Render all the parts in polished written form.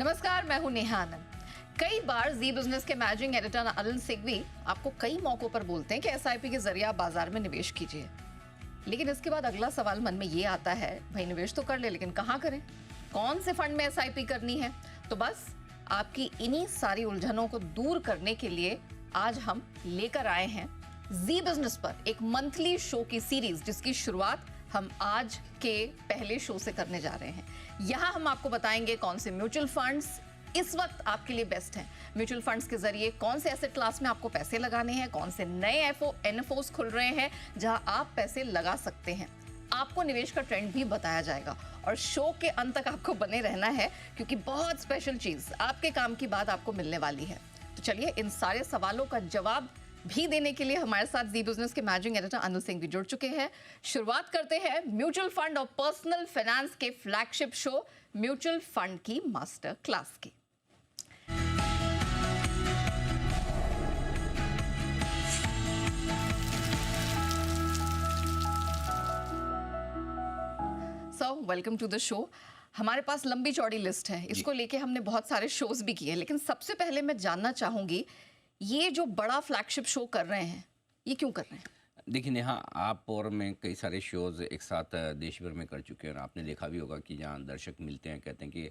नमस्कार, मैं हूं नेहा आनंद। कई बार जी बिजनेस के मैनेजिंग एडिटर अनिल सिंघवी आपको कई मौकों पर बोलते हैं कि एसआईपी के जरिए आप बाजार में निवेश कीजिए, लेकिन इसके बाद अगला सवाल मन में ये आता है, भाई निवेश तो कर ले लेकिन कहाँ करें, कौन से फंड में एसआईपी करनी है। तो बस आपकी इन्हीं सारी उलझनों को दूर करने के लिए आज हम लेकर आए हैं जी बिजनेस पर एक मंथली शो की सीरीज, जिसकी शुरुआत हम आज के पहले शो से करने जा रहे हैं। यहाँ हम आपको बताएंगे कौन से म्यूचुअल फंड्स इस वक्त आपके लिए बेस्ट हैं, म्यूचुअल फंड्स के जरिए कौन से एसेट क्लास में आपको पैसे लगाने हैं, कौन से नए एनएफओस खुल रहे हैं जहां आप पैसे लगा सकते हैं। आपको निवेश का ट्रेंड भी बताया जाएगा और शो के अंत तक आपको बने रहना है, क्योंकि बहुत स्पेशल चीज आपके काम की बात आपको मिलने वाली है। तो चलिए, इन सारे सवालों का जवाब भी देने के लिए हमारे साथ जी बिजनेस के मैनेजिंग एडिटर अनिल सिंघवी जुड़ चुके हैं। शुरुआत करते हैं म्यूचुअल फंड और पर्सनल फाइनेंस के फ्लैगशिप शो म्यूचुअल फंड की मास्टर क्लास की। So welcome to the show. हमारे पास लंबी चौड़ी लिस्ट है, इसको लेके हमने बहुत सारे शोज भी किए, लेकिन सबसे पहले मैं जानना चाहूंगी, ये जो बड़ा फ्लैगशिप शो कर रहे हैं, ये क्यों कर रहे हैं? देखिए नेहा, आप और मैं कई सारे शोज़ एक साथ देश भर में कर चुके हैं और आपने देखा भी होगा कि जहाँ दर्शक मिलते हैं, कहते हैं कि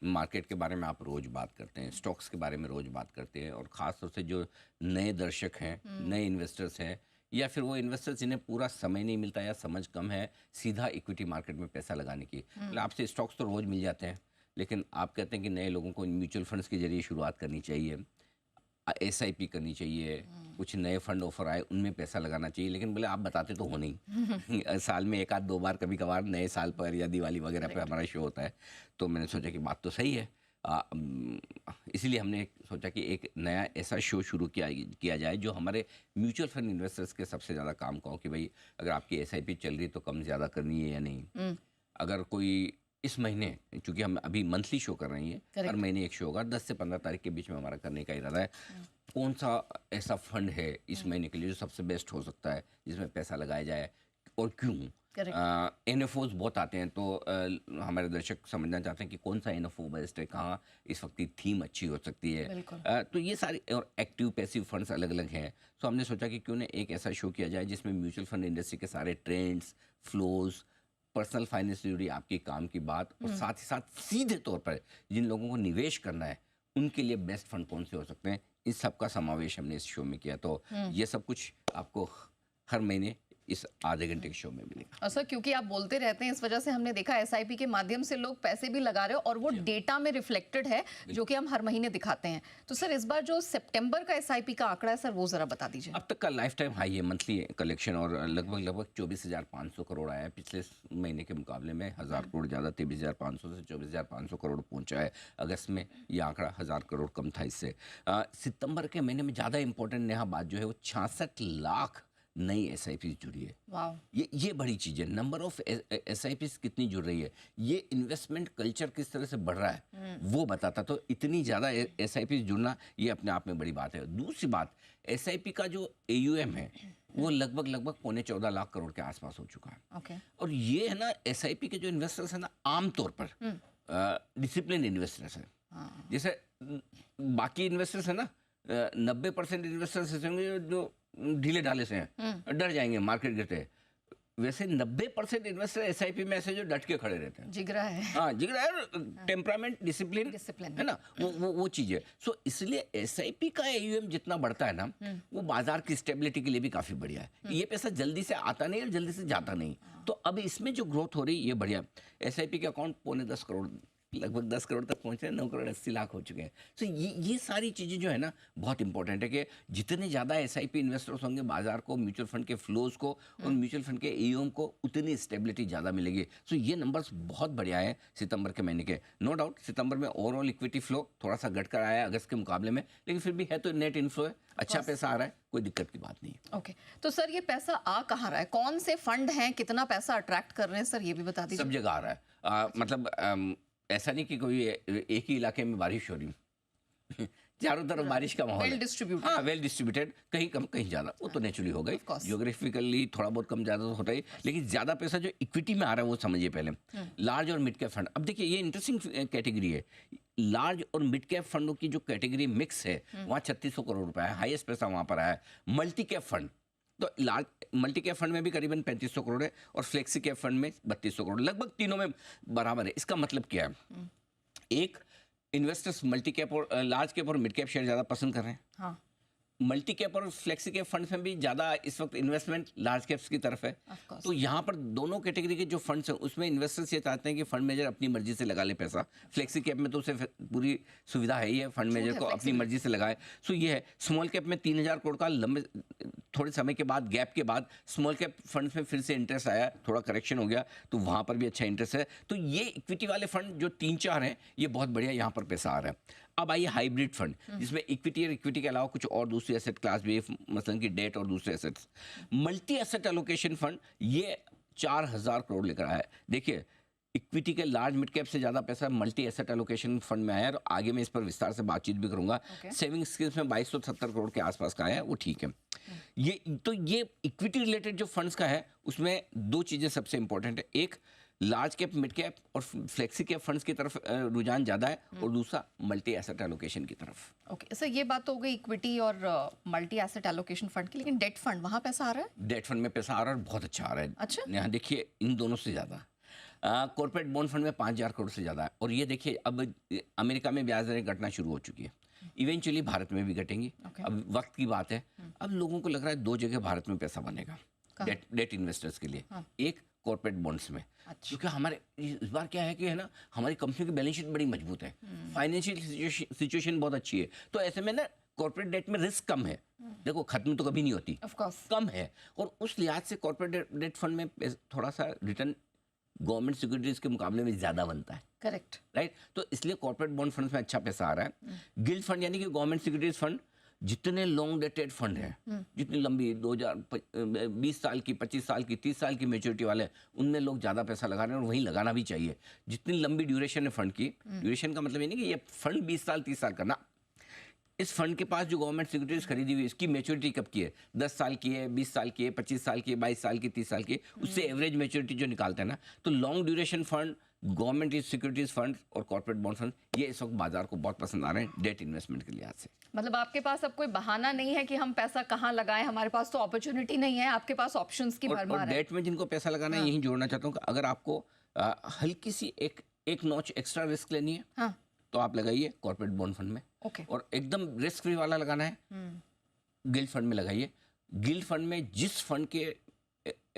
मार्केट के बारे में आप रोज़ बात करते हैं, स्टॉक्स के बारे में रोज़ बात करते हैं, और ख़ास तौर से जो नए दर्शक हैं, नए इन्वेस्टर्स हैं, या फिर वो इन्वेस्टर्स जिन्हें पूरा समय नहीं मिलता या समझ कम है सीधा इक्विटी मार्केट में पैसा लगाने की। मतलब आपसे स्टॉक्स तो रोज़ मिल जाते हैं, लेकिन आप कहते हैं कि नए लोगों को म्यूचुअल फंड्स के जरिए शुरुआत करनी चाहिए, एसआईपी करनी चाहिए, कुछ नए फंड ऑफर आए उनमें पैसा लगाना चाहिए, लेकिन बोले आप बताते तो हो नहीं। साल में एक आध दो बार कभी कभार नए साल पर या दिवाली वगैरह पे हमारा शो होता है, तो मैंने सोचा कि बात तो सही है। इसीलिए हमने सोचा कि एक नया ऐसा शो शुरू किया जाए जो हमारे म्यूचुअल फंड इन्वेस्टर्स के सबसे ज़्यादा काम का हो, कि भाई अगर आपकी एसआईपी चल रही है तो कम ज़्यादा करनी है या नहीं। अगर कोई इस महीने, चूंकि हम अभी मंथली शो कर रही हैं, हर महीने एक शो होगा, 10 से 15 तारीख के बीच में हमारा करने का इरादा है। कौन सा ऐसा फंड है इस महीने के लिए जो सबसे बेस्ट हो सकता है, जिसमें पैसा लगाया जाए और क्यों। एनएफओज बहुत आते हैं, तो हमारे दर्शक समझना चाहते हैं कि कौन सा एनएफओ बेस्ट है, कहाँ इस वक्त की थीम अच्छी हो सकती है। तो ये सारे, और एक्टिव पैसिव फंड्स अलग अलग हैं। तो हमने सोचा कि क्यों ना एक ऐसा शो किया जाए जिसमें म्यूचुअल फंड इंडस्ट्री के सारे ट्रेंड्स, फ्लोज, पर्सनल फाइनेंस से जुड़ी आपकी काम की बात, और साथ ही साथ सीधे तौर पर जिन लोगों को निवेश करना है उनके लिए बेस्ट फंड कौन से हो सकते हैं, इस सब का समावेश हमने इस शो में किया। तो ये सब कुछ आपको हर महीने इस आधे घंटे के शो में मिलेगा। और सर, क्योंकि आप बोलते रहते हैं, इस वजह से हमने देखा एसआईपी के माध्यम से लोग पैसे भी लगा रहे हो और वो डेटा में रिफ्लेक्टेड है, जो कि हम हर महीने दिखाते हैं। तो सर, इस बार जो सितंबर का एसआईपी का आंकड़ा है सर, वो जरा बता दीजिए। अब तक का लाइफ टाइम हाई है मंथली कलेक्शन, और लगभग 24,500 करोड़ आया है। पिछले महीने के मुकाबले में 1000 करोड़ ज़्यादा, 23,500 से 24,500 करोड़ पहुंचा है। अगस्त में ये आंकड़ा 1000 करोड़ कम था इससे। सितंबर के महीने में ज़्यादा इंपॉर्टेंट नेहा बात जो है, वो 66 लाख नई एसआईपी जुड़ी है। ये बड़ी चीज़ है। नंबर ऑफ एसआईपी कितनी जुड़ रही है, ये इन्वेस्टमेंट कल्चर किस तरह से बढ़ रहा है वो बताता। तो इतनी ज़्यादा एसआईपी जुड़ना ये अपने आप में बड़ी बात है। दूसरी बात, एसआईपी का जो एयूएम है वो लगभग 14.25 लाख करोड़ के आसपास हो चुका है। और ये है ना, एसआईपी के जो इन्वेस्टर्स हैं ना, आमतौर पर डिसिप्लिन इन्वेस्टर्स हैं। जैसे बाकी इन्वेस्टर्स हैं ना, 90% इन्वेस्टर्स होंगे जो ढीले ढाले से हैं, डर जाएंगे मार्केट गिरते हैं। वैसे 90% इन्वेस्टर एसआईपी में ऐसे जो डट के खड़े रहते हैं। जिगरा है। हाँ, जिगरा है, टेम्परामेंट, डिसिप्लिन है ना, वो चीज़ है। सो इसलिए एसआईपी का एयूएम जितना बढ़ता है ना, वो बाजार की स्टेबिलिटी के लिए भी काफ़ी बढ़िया है। ये पैसा जल्दी से आता नहीं और जल्दी से जाता नहीं। तो अब इसमें जो ग्रोथ हो रही है ये बढ़िया। एसआईपी के अकाउंट 9.25 करोड़, लगभग 10 करोड़ तक पहुंच रहे हैं, 9 करोड़ 80 लाख हो चुके हैं। तो ये सारी चीज़ें जो है ना, बहुत इंपॉर्टेंट है कि जितने ज़्यादा एसआईपी इन्वेस्टर्स होंगे, बाजार को, म्यूचुअल फंड के फ्लोज को और म्यूचुअल फंड के एयूएम को उतनी स्टेबिलिटी ज़्यादा मिलेगी। तो ये नंबर्स बहुत बढ़िया है सितंबर के महीने के। नो डाउट सितंबर में ओवरऑल इक्विटी फ्लो थोड़ा सा घट कर आया अगस्त के मुकाबले में, लेकिन फिर भी है तो नेट इनफ्लो है, अच्छा पैसा आ रहा है, कोई दिक्कत की बात नहीं है। ओके, तो सर ये पैसा आ कहाँ रहा है, कौन से फंड हैं, कितना पैसा अट्रैक्ट कर रहे हैं सर, ये भी बता दीजिए। सब जगह आ रहा है। मतलब ऐसा नहीं कि कोई एक ही इलाके में बारिश हो रही चारों तरफ बारिश का माहौल वेल डिस्ट्रीब्यूटेड। हाँ, वेल डिस्ट्रीब्यूटेड, कहीं कम कहीं ज़्यादा, वो तो नेचुरली हो गई। जियोग्राफिकली थोड़ा बहुत कम ज़्यादा तो होता ही, लेकिन ज़्यादा पैसा जो इक्विटी में आ रहा है वो समझिए पहले। लार्ज और मिड कैप फंड, अब देखिए ये इंटरेस्टिंग कैटेगरी है। लार्ज और मिड कैप फंडों की जो कैटेगरी मिक्स है वहाँ 3600 करोड़ रुपए है, हाईएस्ट पैसा वहाँ पर आया है। मल्टी कैप फंड, तो लार्ज मल्टी कैप फंड में भी करीबन 3500 करोड़ है और फ्लेक्सी कैप फंड में 3200 करोड़, लगभग तीनों में बराबर है। इसका मतलब क्या है? एक, इन्वेस्टर्स मल्टी कैप और लार्ज कैप और मिड कैप शेयर ज़्यादा पसंद कर रहे हैं। हाँ, मल्टी कैप और फ्लेक्सी कैप फंड्स में भी ज़्यादा इस वक्त इन्वेस्टमेंट लार्ज कैप्स की तरफ है। Of course. तो यहाँ पर दोनों कैटेगरी के जो फंड्स हैं उसमें इन्वेस्टर्स ये चाहते हैं कि फंड मैनेजर अपनी मर्जी से लगा ले पैसा। फ्लेक्सी कैप में तो उसे पूरी सुविधा है ही है, फंड मैनेजर को अपनी मर्जी से लगाए। सो ये है। स्मॉल कैप में 3000 करोड़ का लंबे थोड़े समय के बाद, गैप के बाद स्मॉल कैप फंड्स में फिर से इंटरेस्ट आया, थोड़ा करेक्शन हो गया, तो वहाँ पर भी अच्छा इंटरेस्ट है। तो ये इक्विटी वाले फंड जो 3-4 हैं, ये बहुत बढ़िया यहाँ पर पैसा आ रहा है। अब आइए हाइब्रिड फंड, जिसमें इक्विटी और इक्विटी के अलावा कुछ और दूसरी एसेट क्लास भी, मसलन की डेट और दूसरे assets. Multi asset allocation fund ये 4000 करोड़ लेकर आया है। देखिए, इक्विटी के लार्ज मिड कैप से ज़्यादा पैसा मल्टी एसेट एलोकेशन फंड में आया है और आगे मैं इस पर विस्तार से बातचीत भी करूंगा। सेविंग स्कीम्स में 2270 करोड़ के आसपास का आया है, वो ठीक है। ये इक्विटी रिलेटेड जो फंड्स का है उसमें दो चीज़ें सबसे इंपॉर्टेंट है। एक, लार्ज कैप, मिड कैप और फ्लेक्सी कैप फंड्स की तरफ रुझान ज़्यादा है, और दूसरा मल्टी एसेट एलोकेशन की तरफ। ओके सर, ये बात तो हो गई इक्विटी और मल्टी एसेट एलोकेशन फंड की, लेकिन डेट फंड, वहाँ पैसा आ रहा है? डेट फंड में पैसा आ रहा है और बहुत अच्छा आ रहा है। अच्छा। यहाँ देखिए, इन दोनों से ज़्यादा कॉर्पोरेट बॉन्ड फंड में 5000 करोड़ से ज़्यादा है। और ये देखिए, अब अमेरिका में ब्याज दरें घटना शुरू हो चुकी है, इवेंचुअली भारत में भी घटेंगी। अब वक्त की बात है। अब लोगों को लग रहा है दो जगह भारत में पैसा बनेगा डेट इन्वेस्टर्स के लिए। एक, कॉर्पोरेट बॉन्ड्स में, क्योंकि हमारे इस बार क्या है कि है ना, हमारी कंपनी की बैलेंस शीट बड़ी मजबूत है, फाइनेंशियल सिचुएशन बहुत अच्छी है। तो ऐसे में ना कॉर्पोरेट डेट में रिस्क कम है। देखो, खत्म तो कभी नहीं होती, ऑफ कोर्स, कम है। और उस लिहाज से कॉर्पोरेट डेट फंड में थोड़ा सा रिटर्न गवर्नमेंट सिक्योरिटीज के मुकाबले में ज़्यादा बनता है। Correct, right. तो इसलिए कॉर्पोरेट बॉन्ड फंड्स में अच्छा पैसा आ रहा है। गिल्ड फंड यानी कि गवर्नमेंट सिक्योरिटीज फंड, जितने लॉन्ग डेटेड फंड हैं, जितनी लंबी 2020 साल की, 25 साल की, 30 साल की मैच्योरिटी वाले, उनमें लोग ज़्यादा पैसा लगा रहे हैं और वहीं लगाना भी चाहिए। जितनी लंबी ड्यूरेशन है फंड की, ड्यूरेशन का मतलब ये नहीं कि ये फंड 20 साल 30 साल का ना, इस फंड के पास जो गवर्नमेंट सिक्योरिटीज खरीदी हुई, इसकी मैच्योरिटी कब की है? 10 साल की है, 20 साल की है, 25 साल की है, 22 साल की, 30 साल की, उससे एवरेज मैच्योरिटी जो निकालते हैं ना, तो long duration fund, government securities fund और कॉर्पोरेट बॉन्ड फंड, ये इस वक्त बाजार को बहुत पसंद आ रहे हैं डेट इन्वेस्टमेंट के लिहाज से। मतलब आपके पास अब कोई बहाना नहीं है कि हम पैसा कहाँ लगाएं, हमारे पास तो अपॉर्चुनिटी नहीं है, आपके पास ऑप्शंस की भरमार और है। डेट में जिनको पैसा लगाना है, यही जोड़ना चाहता हूँ कि अगर आपको हल्की सी एक नॉच एक्स्ट्रा रिस्क लेनी है, हाँ, तो आप लगाइए कॉर्पोरेट बॉन्ड फंड में। ओके। और एकदम रिस्क फ्री वाला लगाना है, गिल्ड फंड में लगाइए। गिल्ड फंड में जिस फंड के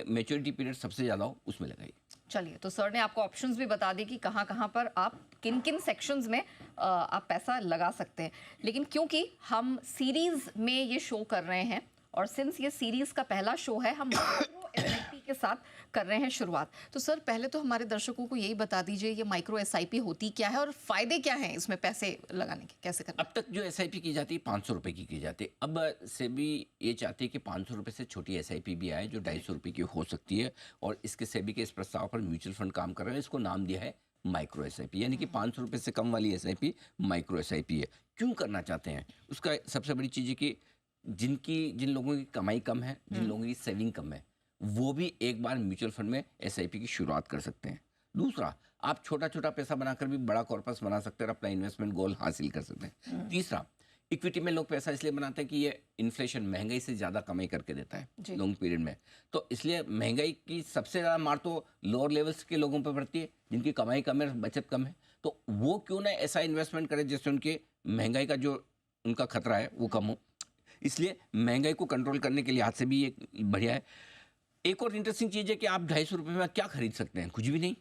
मैच्योरिटी पीरियड सबसे ज़्यादा हो उसमें लगाइए। चलिए, तो सर ने आपको ऑप्शंस भी बता दी कि कहाँ कहाँ पर आप किन किन सेक्शंस में आप पैसा लगा सकते हैं। लेकिन क्योंकि हम सीरीज में ये शो कर रहे हैं और सिंस ये सीरीज का पहला शो है, हम माइक्रो एसआईपी के साथ कर रहे हैं शुरुआत। तो सर, पहले तो हमारे दर्शकों को यही बता दीजिए, ये माइक्रो एसआईपी होती क्या है और फायदे क्या हैं इसमें पैसे लगाने के, कैसे करना? अब तक जो एसआईपी की जाती है 500 रुपये की जाती है। अब सेबी ये चाहती है कि 500 रुपये से छोटी एसआईपी भी आए जो 250 रुपये की हो सकती है, और इसके सेबी के इस प्रस्ताव पर म्यूचुअल फंड काम कर रहे हैं। इसको नाम दिया है माइक्रो एसआईपी, यानी कि 500 रुपये से कम वाली एसआईपी माइक्रो एसआईपी है। क्यों करना चाहते हैं? उसका सबसे बड़ी चीज़ है कि जिन लोगों की कमाई कम है, जिन लोगों की सेविंग कम है, वो भी एक बार म्यूचुअल फंड में एसआईपी की शुरुआत कर सकते हैं। दूसरा, आप छोटा छोटा पैसा बनाकर भी बड़ा कॉर्पस बना सकते हैं और अपना इन्वेस्टमेंट गोल हासिल कर सकते हैं। तीसरा, इक्विटी में लोग पैसा इसलिए बनाते हैं कि ये इन्फ्लेशन, महंगाई से ज़्यादा कमाई करके देता है लॉन्ग पीरियड में। तो इसलिए महंगाई की सबसे ज़्यादा मार तो लोअर लेवल्स के लोगों पर पड़ती है, जिनकी कमाई कम है, बचत कम है। तो वो क्यों ना ऐसा इन्वेस्टमेंट करें जिससे उनके महंगाई का जो उनका खतरा है वो कम हो। इसलिए महंगाई को कंट्रोल करने के लिहाज से भी ये बढ़िया है। एक और इंटरेस्टिंग चीज़ है कि आप 250 रुपये में क्या खरीद सकते हैं? कुछ भी नहीं।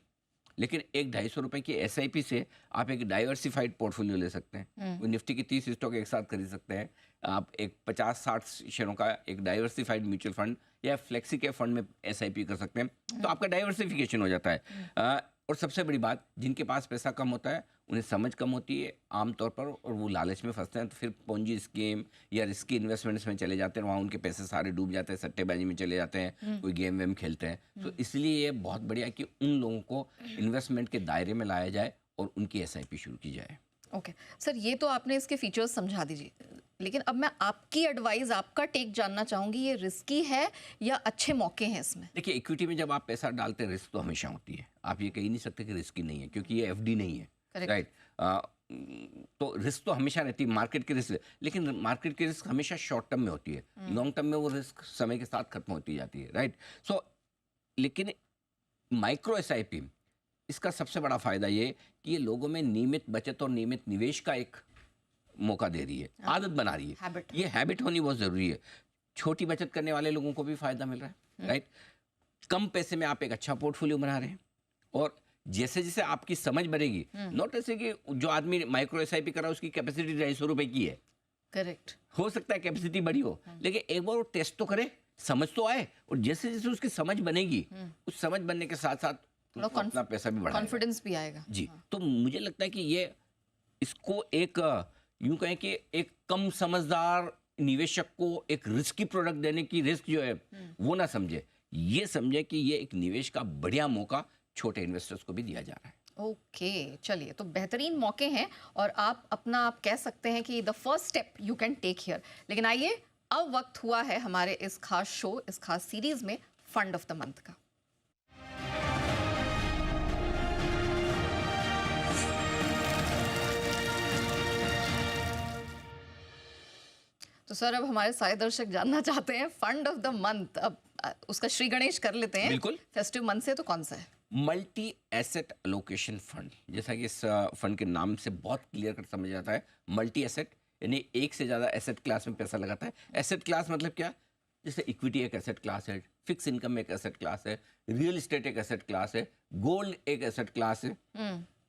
लेकिन एक 250 रुपये की एसआईपी से आप एक डाइवर्सिफाइड पोर्टफोलियो ले सकते हैं। वो निफ्टी की 30 स्टॉक एक साथ खरीद सकते हैं। आप एक 50-60 शेयरों का एक डाइवर्सिफाइड म्यूचुअल फंड या फ्लेक्सी के फंड में एसआईपी कर सकते हैं। तो आपका डाइवर्सिफिकेशन हो जाता है। और सबसे बड़ी बात, जिनके पास पैसा कम होता है उन्हें समझ कम होती है आमतौर पर, और वो लालच में फंसते हैं, तो फिर पोंजी स्कीम या रिस्की इन्वेस्टमेंट्स में चले जाते हैं। वहाँ उनके पैसे सारे डूब जाते हैं, सट्टेबाजी में चले जाते हैं, कोई गेम वेम खेलते हैं। तो इसलिए ये बहुत बढ़िया है कि उन लोगों को इन्वेस्टमेंट के दायरे में लाया जाए और उनकी एसआईपी शुरू की जाए। ओके सर, ये तो आपने इसके फीचर्स समझा दीजिए, लेकिन अब मैं आपकी एडवाइस, आपका टेक जानना चाहूँगी, ये रिस्की है या अच्छे मौके हैं इसमें? देखिए, इक्विटी में जब आप पैसा डालते हैं रिस्क तो हमेशा होती है। आप ये कह ही नहीं सकते कि रिस्की नहीं है, क्योंकि ये एफडी नहीं है, राइट। तो रिस्क तो हमेशा रहती है, मार्केट की रिस्क, लेकिन मार्केट की रिस्क हमेशा शॉर्ट टर्म में होती है, लॉन्ग टर्म में वो रिस्क समय के साथ खत्म होती जाती है, राइट। सो लेकिन माइक्रो एसआईपी, इसका सबसे बड़ा फायदा ये कि ये लोगों में नियमित बचत और नियमित निवेश का एक मौका दे रही है, आदत बना रही है। हैबिट। ये हैबिट होनी बहुत जरूरी है। छोटी बचत करने वाले लोगों को भी फायदा मिल रहा है, राइट। कम पैसे में आप एक अच्छा पोर्टफोलियो बना रहे हैं, और जैसे जैसे आपकी समझ बढ़ेगी, नॉट ऐसे कि जो आदमी माइक्रो एसआईपी कर रहा है उसकी कैपेसिटी 250 रुपए की है, करेक्ट। हो सकता है कैपेसिटी बड़ी हो, लेकिन एक बार वो टेस्ट तो करे, समझ तो आए, और जैसे जैसे उसकी समझ बनेगी, उस समझ बनने के साथ साथ उसको अपना पैसा भी बढ़ाएगा, कॉन्फिडेंस भी आएगा। जी। तो मुझे लगता है कि ये इसको एक यूं कहें कि एक कम समझदार निवेशक को एक रिस्की प्रोडक्ट देने की रिस्क जो है वो ना समझे, ये समझे कि ये एक निवेश का बढ़िया मौका छोटे इन्वेस्टर्स को भी दिया जा रहा है। ओके, चलिए, तो बेहतरीन मौके हैं और आप कह सकते हैं कि the first step you can take here. लेकिन आइए, अब वक्त हुआ है हमारे इस खास शो, इस खास सीरीज में फंड ऑफ द मंथ का। तो सर, अब हमारे सारे दर्शक जानना चाहते हैं फंड ऑफ द मंथ। अब उसका श्री गणेश कर लेते हैं। बिल्कुल। फेस्टिव मंथ से तो कौन सा है? मल्टी एसेट एलोकेशन फंड, जैसा कि इस फंड के नाम से बहुत क्लियर कर समझ आता है, मल्टी एसेट यानी एक से ज़्यादा एसेट क्लास में पैसा लगाता है। एसेट क्लास मतलब क्या? जैसे इक्विटी एक एसेट क्लास है, फिक्स इनकम एक एसेट क्लास है, रियल एस्टेट एक एसेट क्लास है, गोल्ड एक एसेट क्लास है,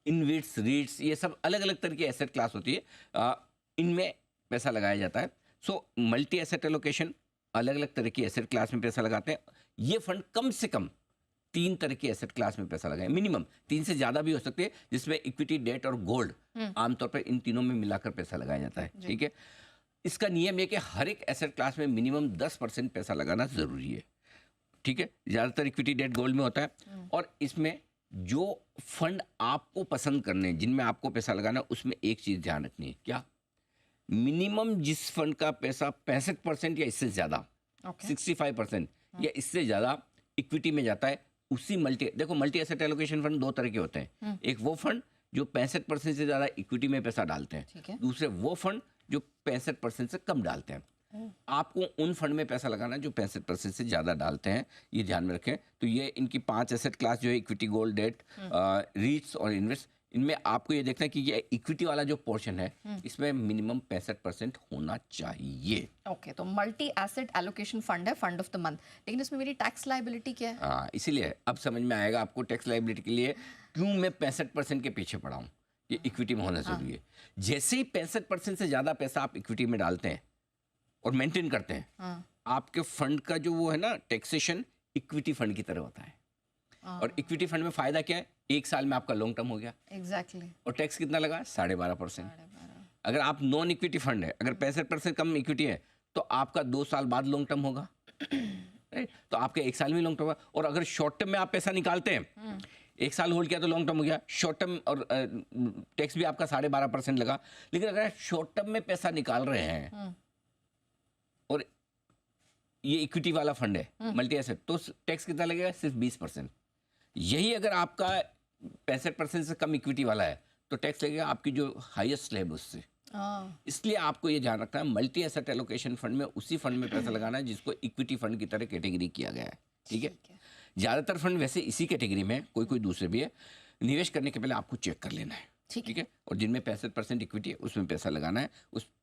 इनविट्स, रीट्स, ये सब अलग अलग तरह की एसेट क्लास होती है, इनमें पैसा लगाया जाता है। सो मल्टी एसेट एलोकेशन, अलग अलग तरह की एसेट क्लास में पैसा लगाते हैं। ये फंड कम से कम 3 तरह की एसेट क्लास में पैसा लगाए, मिनिमम 3 से ज़्यादा भी हो सकते हैं, जिसमें इक्विटी, डेट और गोल्ड आमतौर पर इन तीनों में मिलाकर पैसा लगाया जाता है, ठीक है। इसका नियम है कि हर एक एसेट क्लास में मिनिमम 10% पैसा लगाना ज़रूरी है, ठीक है। ज़्यादातर इक्विटी, डेट, गोल्ड में होता है। और इसमें जो फंड आपको पसंद करने हैं, जिनमें आपको पैसा लगाना है, उसमें एक चीज़ ध्यान रखनी है, क्या? मिनिमम जिस फंड का पैसा 65% या इससे ज़्यादा, 65% या इससे ज़्यादा इक्विटी में जाता है, उसी देखो मल्टी एसेट एलोकेशन फंड 2 तरह के होते हैं। एक वो फंड जो 65% से ज़्यादा इक्विटी में पैसा डालते हैं, दूसरे वो फंड जो 65% से कम डालते हैं। आपको उन फंड में पैसा लगाना है जो 65% से ज़्यादा डालते हैं, ये ध्यान में रखें। तो ये इनकी 5 एसेट क्लास जो है, इक्विटी, गोल्ड, डेट, रीट्स और इन्वेस्ट, इनमें आपको ये देखना है कि ये इक्विटी वाला जो पोर्शन है, इसमें मिनिमम 65% होना चाहिए। ओके, तो मल्टी एसेट एलोकेशन फंड है, फंड ऑफ द मंथ। लेकिन इसमें मेरी टैक्स लायबिलिटी क्या है? हाँ, इसीलिए अब समझ में आएगा आपको टैक्स लायबिलिटी के लिए क्यों मैं 65% के पीछे पड़ा हूँ। ये इक्विटी में होना जरूरी है। जैसे ही 65% से ज़्यादा पैसा आप इक्विटी में डालते हैं और मेंटेन करते हैं, आपके फंड का जो वो है ना टैक्सेशन, इक्विटी फंड की तरह होता है। और इक्विटी फंड में फायदा क्या है? 1 साल में आपका लॉन्ग टर्म हो गया। एग्जैक्टली। और टैक्स कितना लगा? 12.5%। अगर आप नॉन इक्विटी फंड है, अगर 65% कम इक्विटी है, तो आपका 2 साल बाद लॉन्ग टर्म होगा, राइट। तो आपके 1 साल में लॉन्ग टर्म होगा। और अगर शॉर्ट टर्म में आप पैसा निकालते हैं, 1 साल होल्ड किया तो लॉन्ग टर्म हो गया, शॉर्ट टर्म, और टैक्स भी आपका 12.5% लगा। लेकिन अगर शॉर्ट टर्म में पैसा निकाल रहे हैं और ये इक्विटी वाला फंड है, मल्टी एसेट, तो टैक्स कितना लगेगा? सिर्फ 20%। यही अगर आपका 65% से कम इक्विटी वाला है, तो टैक्स लगेगा आपकी जो हाईएस्ट स्लैब उससे। इसलिए आपको ये ध्यान रखना है, मल्टी एसेट एलोकेशन फंड में उसी फंड में पैसा लगाना है जिसको इक्विटी फंड की तरह कैटेगरी किया गया है, ठीक है। ज़्यादातर फंड वैसे इसी कैटेगरी में है, कोई दूसरे भी है। निवेश करने के पहले आपको चेक कर लेना है, ठीक है। और जिनमें 65% इक्विटी है उसमें पैसा लगाना है,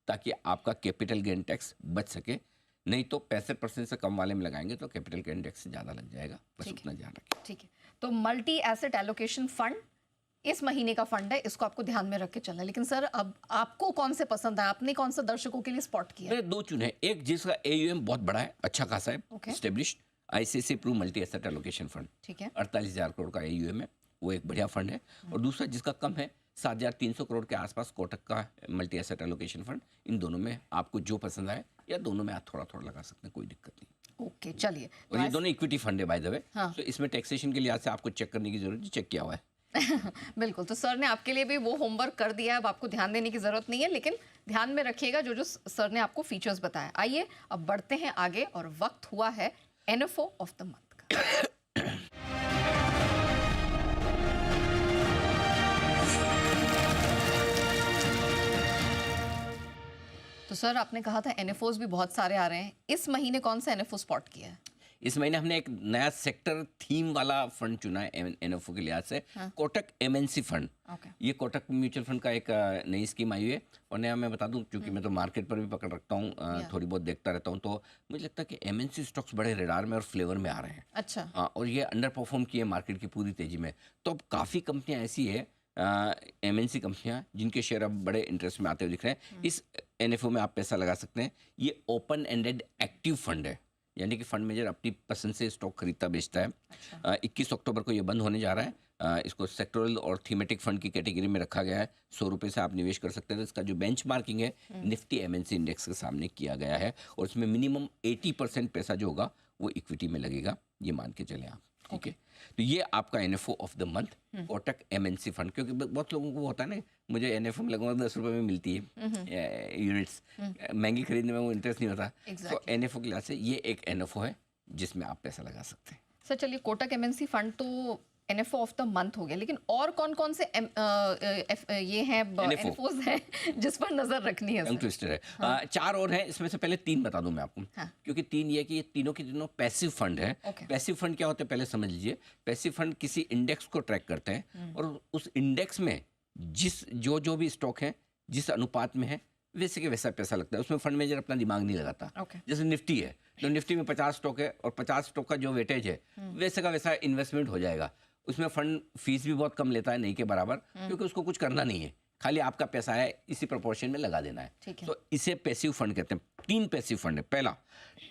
ताकि आपका कैपिटल गेन टैक्स बच सके। नहीं तो 65% से कम वाले में लगाएंगे तो कैपिटल गेन टैक्स से ज़्यादा लग जाएगा, बस उतना ध्यान रखें, ठीक है। तो मल्टी एसेट एलोकेशन फंड इस महीने का फंड है, इसको आपको ध्यान में रख के चलना है। लेकिन सर, अब आपको कौन से पसंद है? आपने कौन सा दर्शकों के लिए स्पॉट किया? मैंने 2 चुने, एक जिसका AUM बहुत बड़ा है, अच्छा खासा है, established, ICICI Pru multi asset allocation fund, ठीक है, 48,000 करोड़ का AUM है, वो एक बढ़िया फंड है। और दूसरा जिसका कम है, 7,300 करोड़ के आसपास, कोटक का मल्टी एसेट एलोकेशन फंड। इन दोनों में आपको जो पसंद आए, या दोनों में आप थोड़ा थोड़ा लगा सकते हैं, कोई दिक्कत नहीं। ओके, चलिए। और ये दोनों इक्विटी फंड है बाय द वे, तो इसमें टैक्सेशन के लिहाज से आपको चेक करने की जरूरत है, चेक किया हुआ है। बिल्कुल, तो सर ने आपके लिए भी वो होमवर्क कर दिया है, अब आपको ध्यान देने की जरूरत नहीं है। लेकिन ध्यान में रखिएगा जो सर ने आपको फीचर्स बताए। आइए अब बढ़ते हैं आगे, और वक्त हुआ है NFO ऑफ द मंथ का। तो सर आपने कहा था एनएफओस भी बहुत सारे आ रहे हैं, इस महीने कौन सा एनएफओ स्पॉट किया है? इस महीने हमने एक नया सेक्टर थीम वाला फंड चुना है एनएफओ के लिहाज से, हाँ। Kotak MNC fund. ओके। ये कोटक म्यूचुअल फंड का एक नई स्कीम आई हुई है। और नया मैं बता दूं, क्योंकि मैं तो मार्केट पर भी पकड़ रखता हूँ, थोड़ी बहुत देखता रहता हूँ, तो मुझे लगता है कि एमएनसी स्टॉक्स बड़े रेडार में और फ्लेवर में आ रहे हैं। अच्छा। और ये अंडर परफॉर्म किए मार्केट की पूरी तेजी में। तो अब काफ़ी कंपनियां ऐसी है, एमएनसी कंपनियां, जिनके शेयर अब बड़े इंटरेस्ट में आते हुए दिख रहे हैं। इस एनएफओ में आप पैसा लगा सकते हैं। ये ओपन एंडेड एक्टिव फंड है, यानी कि फंड मैनेजर अपनी पसंद से स्टॉक खरीदता बेचता है। अच्छा। 21 अक्टूबर को ये बंद होने जा रहा है। इसको सेक्टोरल और थीमेटिक फंड की कैटेगरी में रखा गया है। 100 रुपये से आप निवेश कर सकते हैं। तो इसका जो बेंच मार्किंग है निफ्टी एमएनसी इंडेक्स के सामने किया गया है, और इसमें मिनिमम 80% पैसा जो होगा वो इक्विटी में लगेगा, ये मान के चलें आप। ठीक है, तो ये आपका NFO of the month Kotak MNC fund. क्योंकि बहुत लोगों को होता है ना, मुझे एनएफओ में लगूंगा 10 रुपये में मिलती है यूनिट्स, महंगी खरीदने में वो इंटरेस्ट नहीं होता। तो एनएफओ के लिहाज से ये एक एनएफओ है जिसमें आप पैसा लगा सकते हैं। सर चलिए, कोटक एमएनसी फंड तो एनएफओ ऑफ द मंथ हो गया, लेकिन और कौन कौन से ये हैं एनएफओस हैं जिस पर नजर रखनी है? टंग ट्विस्टर है। 4 और हैं, इसमें से पहले 3 बता दूं मैं आपको। हाँ। क्योंकि 3 ये कि ये तीनों के तीनों पैसिव फंड है। ओके। पैसिव फंड क्या होते हैं पहले समझ लीजिए। पैसिव फंड किसी इंडेक्स को ट्रैक करते हैं, और उस इंडेक्स में जो भी स्टॉक है जिस अनुपात में है वैसे के वैसा पैसा लगता है। उसमें फंड मैनेजर अपना दिमाग नहीं लगाता। ओके। जैसे निफ्टी है, तो निफ्टी में 50 स्टॉक है, और 50 स्टॉक का जो वेटेज है वैसे का वैसा इन्वेस्टमेंट हो जाएगा। उसमें फंड फीस भी बहुत कम लेता है, नहीं के बराबर, क्योंकि उसको कुछ करना नहीं है, खाली आपका पैसा है इसी प्रोपोर्शन में लगा देना है। ठीक है। तो इसे पैसिव फंड कहते हैं। 3 पैसिव फंड है। पहला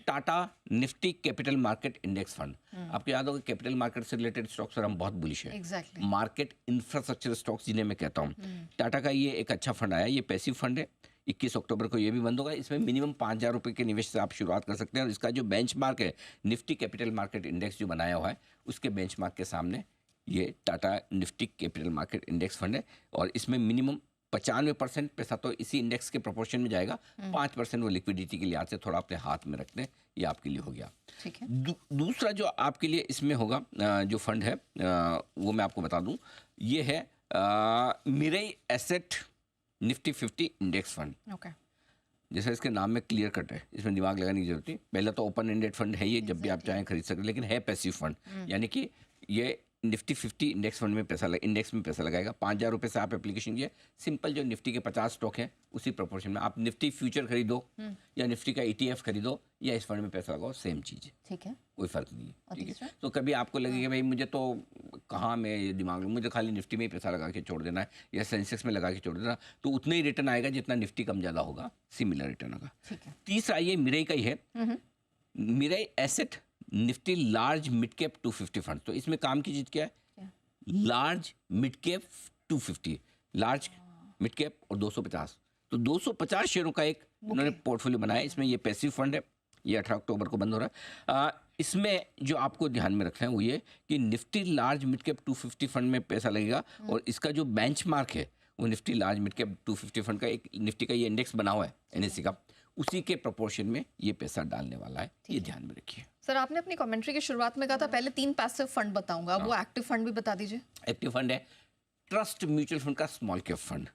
Tata Nifty capital market index fund. आपको याद होगा कैपिटल मार्केट से रिलेटेड स्टॉक्स पर हम बहुत बुलिश है। एग्जैक्टली। मार्केट इंफ्रास्ट्रक्चर स्टॉक्स जिन्हें मैं कहता हूँ, टाटा का ये एक अच्छा फंड आया। ये पैसिव फंड है। 21 अक्टूबर को ये भी बंद होगा। इसमें मिनिमम 5,000 रुपये के निवेश से आप शुरुआत कर सकते हैं, और इसका जो बेंचमार्क है निफ्टी कैपिटल मार्केट इंडेक्स जो बनाया हुआ है, उसके बेंचमार्क के सामने ये Tata Nifty capital market index fund है। और इसमें मिनिमम 95% पैसा तो इसी इंडेक्स के प्रोपोर्शन में जाएगा। 5% वो लिक्विडिटी के लिहाज से थोड़ा अपने हाथ में रखते हैं। ये आपके लिए हो गया। ठीक है। दूसरा जो आपके लिए इसमें होगा जो फंड है, वो मैं आपको बता दूं, ये है Mirae asset Nifty 50 index fund. Okay. जैसे इसके नाम में क्लियर कट है, इसमें दिमाग लगाने की जरूरत नहीं। पहला तो ओपन एंडेड फंड है ये, जब भी आप चाहें खरीद सकते हैं, लेकिन है पैसिव फंड, यानी कि ये निफ्टी 50 इंडेक्स फंड में इंडेक्स में पैसा लगाएगा। 5,000 रुपये से आप एप्लीकेशन किए। सिंपल जो निफ्टी के 50 स्टॉक हैं उसी प्रोपोर्शन में आप निफ्टी फ्यूचर खरीदो या निफ्टी का ETF खरीदो या इस फंड में पैसा लगाओ, सेम चीज़ है। ठीक है। कोई फर्क नहीं है। ठीक है। तीसरा? तो कभी आपको लगे कि भाई मुझे तो कहाँ में ये दिमाग, मुझे खाली निफ्टी में ही पैसा लगा के छोड़ देना है या सेंसेक्स में लगा के छोड़ देना, तो उतना ही रिटर्न आएगा जितना निफ्टी कम ज़्यादा होगा, सिमिलर रिटर्न होगा। ठीक है। तीसरा ये मिरई का ही है, Mirae asset Nifty large mid cap 250 fund. तो इसमें काम की चीज़ क्या है? Large mid cap 250, large mid cap और 250। तो 250 शेयरों का एक उन्होंने पोर्टफोलियो बनाया। इसमें ये पैसिव फंड है। ये 18 अक्टूबर को बंद हो रहा है। इसमें जो आपको ध्यान में रखना है वो ये कि Nifty large mid cap 250 fund में पैसा लगेगा, और इसका जो बेंचमार्क है वो Nifty large mid cap 250 fund का एक निफ्टी का ये इंडेक्स बना हुआ है NSE का, उसी के प्रोपोर्शन में ये पैसा डालने वाला है। ये ध्यान में रखिए। सर आपने अपनी कमेंट्री की शुरुआत में कहा था पहले 3 पैसिव फंड बताऊंगा, अब वो एक्टिव फंड भी बता दीजिए। एक्टिव फंड है ट्रस्ट म्यूचुअल फंड का स्मॉल कैप फंड।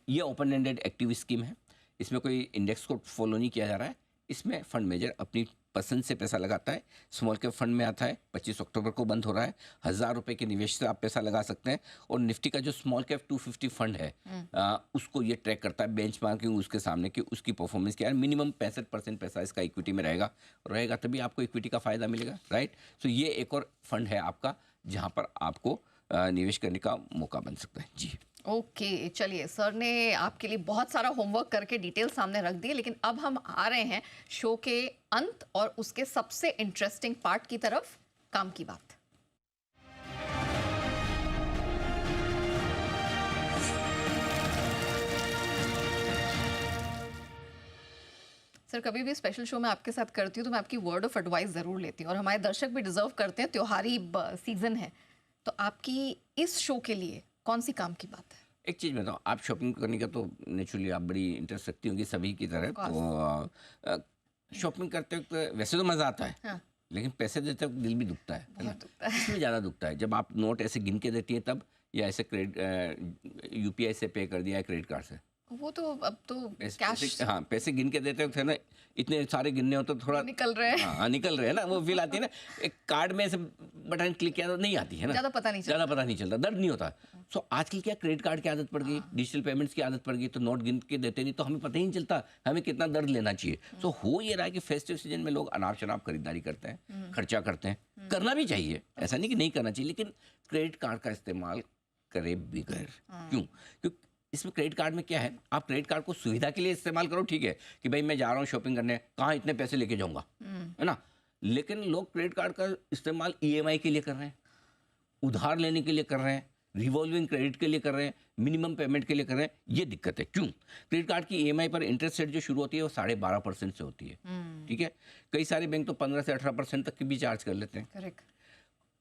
ये ओपन एंडेड एक्टिव स्कीम है। इसमें कोई इंडेक्स को फॉलो नहीं किया जा रहा है। इसमें फंड मैनेजर अपनी पसंद से पैसा लगाता है। स्मॉल कैप फंड में आता है। 25 अक्टूबर को बंद हो रहा है। 1,000 रुपये के निवेश से आप पैसा लगा सकते हैं। और निफ्टी का जो स्मॉल कैप 250 फंड है उसको ये ट्रैक करता है, बेंच मार्किंग उसके सामने कि उसकी परफॉर्मेंस क्या है। मिनिमम 65% पैसा इसका इक्विटी में रहेगा तभी आपको इक्विटी का फ़ायदा मिलेगा, राइट। सो ये एक और फंड है आपका जहाँ पर आपको निवेश करने का मौका बन सकता है। जी ओके। चलिए, सर ने आपके लिए बहुत सारा होमवर्क करके डिटेल सामने रख दिए, लेकिन अब हम आ रहे हैं शो के अंत और उसके सबसे इंटरेस्टिंग पार्ट की तरफ, काम की बात। सर कभी भी स्पेशल शो मैं आपके साथ करती हूँ तो मैं आपकी वर्ड ऑफ एडवाइस ज़रूर लेती हूँ, और हमारे दर्शक भी डिजर्व करते हैं, त्योहारी सीजन है, तो आपकी इस शो के लिए कौन सी काम की बात है? एक चीज़ बताओ, आप शॉपिंग करने का तो नेचुरली आप बड़ी इंटरेस्ट रखती होंगी सभी की तरह। तो शॉपिंग करते वक्त वैसे तो मज़ा आता है, हाँ। लेकिन पैसे देते वक्त दिल भी दुखता है ना? बहुत दुखता है। इसमें ज़्यादा दुखता है जब आप नोट ऐसे गिन के देती हैं तब, या ऐसे क्रेडिट UPI से पे कर दिया है क्रेडिट कार्ड से। वो तो अब तो कैश पैसे, हाँ पैसे गिन के देते वक्त है ना, इतने सारे गिनने हो तो थोड़ा निकल रहे हैं, हाँ निकल रहे हैं ना, वो फील आती है ना। एक कार्ड में ऐसे बटन क्लिक किया तो नहीं आती है ना, ज्यादा पता नहीं चलता। ज़्यादा पता नहीं चलता, दर्द नहीं होता। सो आजकल क्या क्रेडिट कार्ड की आदत पड़ गई, डिजिटल पेमेंट्स की आदत पड़ गई, तो नोट गिन के देते नहीं तो हमें पता ही नहीं चलता हमें कितना दर्द लेना चाहिए। सो हो ये रहा है कि फेस्टिव सीजन में लोग अनाप शनाप खरीदारी करते हैं, खर्चा करते हैं, करना भी चाहिए, ऐसा नहीं कि नहीं करना चाहिए, लेकिन क्रेडिट कार्ड का इस्तेमाल करे बगैर। क्यों? क्योंकि इसमें क्रेडिट कार्ड में क्या है, आप क्रेडिट कार्ड को सुविधा के लिए इस्तेमाल करो, ठीक है कि भाई मैं जा रहा हूँ शॉपिंग करने, कहाँ इतने पैसे लेके जाऊँगा, है ना। लेकिन लोग क्रेडिट कार्ड का इस्तेमाल ईएमआई के लिए कर रहे हैं, उधार लेने के लिए कर रहे हैं, रिवॉल्विंग क्रेडिट के लिए कर रहे हैं, मिनिमम पेमेंट के लिए कर रहे हैं। ये दिक्कत है। क्यों? क्रेडिट कार्ड की ईएमआई पर इंटरेस्ट रेट जो शुरू होती है वो 12.5% से होती है, ठीक है। कई सारे बैंक तो 15 से 18% तक की भी चार्ज कर लेते हैं। करेक्ट।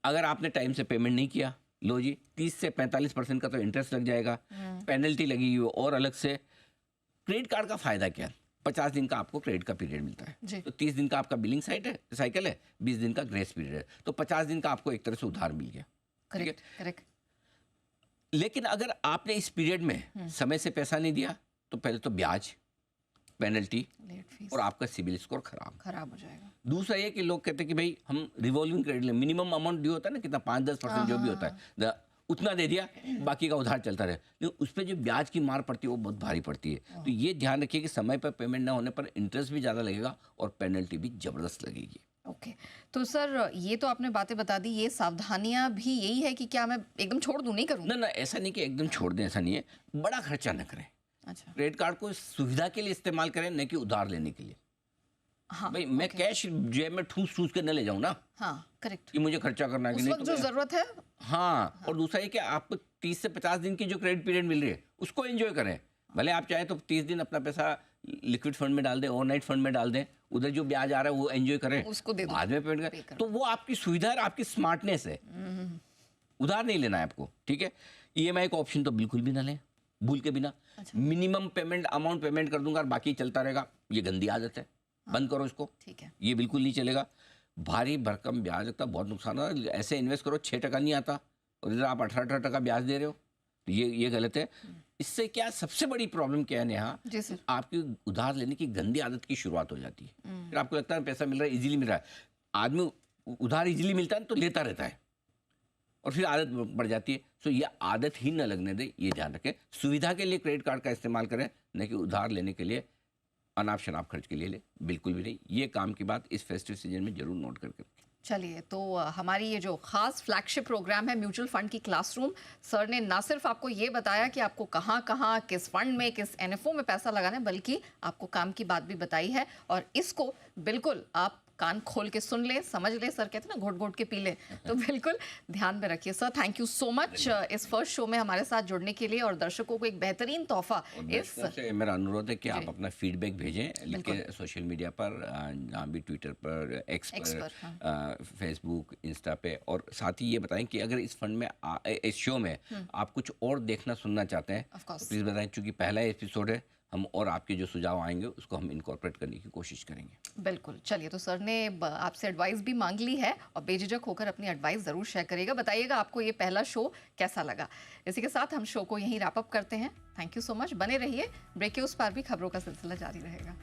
अगर आपने टाइम से पेमेंट नहीं किया, लो जी 30 से 45% का तो इंटरेस्ट लग जाएगा, पेनल्टी लगेगी वो और अलग से। क्रेडिट कार्ड का फायदा क्या है? 50 दिन का आपको क्रेडिट का पीरियड मिलता है, तो 30 दिन का आपका बिलिंग साइकिल है, 20 दिन का ग्रेस पीरियड है, तो 50 दिन का आपको एक तरह से उधार मिल गया। Correct correct. लेकिन अगर आपने इस पीरियड में समय से पैसा नहीं दिया तो पहले तो ब्याज, पेनल्टी लेट फीस और आपका सिबिल स्कोर खराब हो जाएगा। दूसरा ये कि लोग कहते हैं कि भाई हम रिवॉल्विंग क्रेडिट ले, मिनिमम अमाउंट ड्यू होता है ना, कितना 5-10% जो भी होता है, उतना दे दिया, बाकी का उधार चलता रहे, लेकिन उस पर जो ब्याज की मार पड़ती है वो बहुत भारी पड़ती है। तो ये ध्यान रखिए कि समय पर पेमेंट ना होने पर इंटरेस्ट भी ज़्यादा लगेगा और पेनल्टी भी ज़बरदस्त लगेगी। ओके तो सर ये तो आपने बातें बता दी, ये सावधानियां भी यही है कि क्या मैं एकदम छोड़ दूं, नहीं करूं? ना ऐसा नहीं कि एकदम छोड़ दें, ऐसा नहीं है, बड़ा खर्चा न करें। अच्छा। क्रेडिट कार्ड को सुविधा के लिए इस्तेमाल करें, न कि उधार लेने के लिए। हाँ, भाई मैं कैश जेब में ठूस ठूस के न ले जाऊं ना। हाँ करेक्ट। कि मुझे खर्चा करना है कि उस नहीं, वक्त तो जो जरूरत है। हाँ, और दूसरा ये कि आपको 30 से 50 दिन की जो क्रेडिट पीरियड मिल रही है उसको एंजॉय करें। भले आप चाहे तो 30 दिन अपना पैसा लिक्विड फंड में डाल दें, ओवरनाइट फंड में डाल दें, उधर जो ब्याज आ रहा है वो एंजॉय करें, उसको दे दो, बाद में पेमेंट करें, तो वो आपकी सुविधा है, आपकी स्मार्टनेस है। उधार नहीं लेना है आपको, ठीक है। ईएमआई का ऑप्शन तो बिल्कुल भी ना लें, भूल के बिना। मिनिमम पेमेंट अमाउंट पेमेंट कर दूंगा और बाकी चलता रहेगा, ये गंदी आदत है, बंद करो इसको, ठीक है। ये बिल्कुल नहीं चलेगा। भारी भरकम ब्याज लगता, बहुत नुकसान होता है। ऐसे इन्वेस्ट करो 6% नहीं आता और इधर आप 18% ब्याज दे रहे हो, तो ये गलत है। इससे क्या सबसे बड़ी प्रॉब्लम क्या है नेहा, जी सर, आपकी उधार लेने की गंदी आदत की शुरुआत हो जाती है। फिर आपको लगता है पैसा मिल रहा है, इजीली मिल रहा है, आदमी उधार इजीली मिलता है तो लेता रहता है और फिर आदत बढ़ जाती है। सो ये आदत ही न लगने दे, ये ध्यान रखें। सुविधा के लिए क्रेडिट कार्ड का इस्तेमाल करें, न कि उधार लेने के लिए, अनाप शनाप खर्च के लिए ले, बिल्कुल भी नहीं। ये काम की बात इस फेस्टिव सीजन में जरूर नोट करके रखें। चलिए तो हमारी ये जो खास फ्लैगशिप प्रोग्राम है म्यूचुअल फंड की क्लासरूम, सर ने ना सिर्फ आपको ये बताया कि आपको कहाँ कहाँ किस फंड में किस एनएफओ में पैसा लगाना है, बल्कि आपको काम की बात भी बताई है। और इसको बिल्कुल आप कान खोल के सुन ले, समझ ले, सर कहते हैं ना घोट घोट के पी ले, तो बिल्कुल ध्यान में रखिए। Sir thank you so much इस फर्स्ट शो में हमारे साथ जुड़ने के लिए और दर्शकों को एक बेहतरीन तोहफा इस से मेरा अनुरोध है कि आप अपना फीडबैक भेजें, लिख के सोशल मीडिया पर, जहाँ भी ट्विटर पर, एक्स पर, फेसबुक, इंस्टा पे, और साथ ही ये बताएं कि अगर इस फंड में इस शो में आप कुछ और देखना सुनना चाहते हैं तो प्लीज़ बताएं, क्योंकि पहला एपिसोड है, हम और आपके जो सुझाव आएंगे उसको हम इनकॉर्पोरेट करने की कोशिश करेंगे। बिल्कुल। चलिए तो सर ने आपसे एडवाइस भी मांग ली है और बेझिझक होकर अपनी एडवाइस ज़रूर शेयर करिएगा, बताइएगा आपको ये पहला शो कैसा लगा। इसी के साथ हम शो को यहीं रैप अप करते हैं। थैंक यू सो मच, बने रहिए, ब्रेक के उस पार भी खबरों का सिलसिला जारी रहेगा।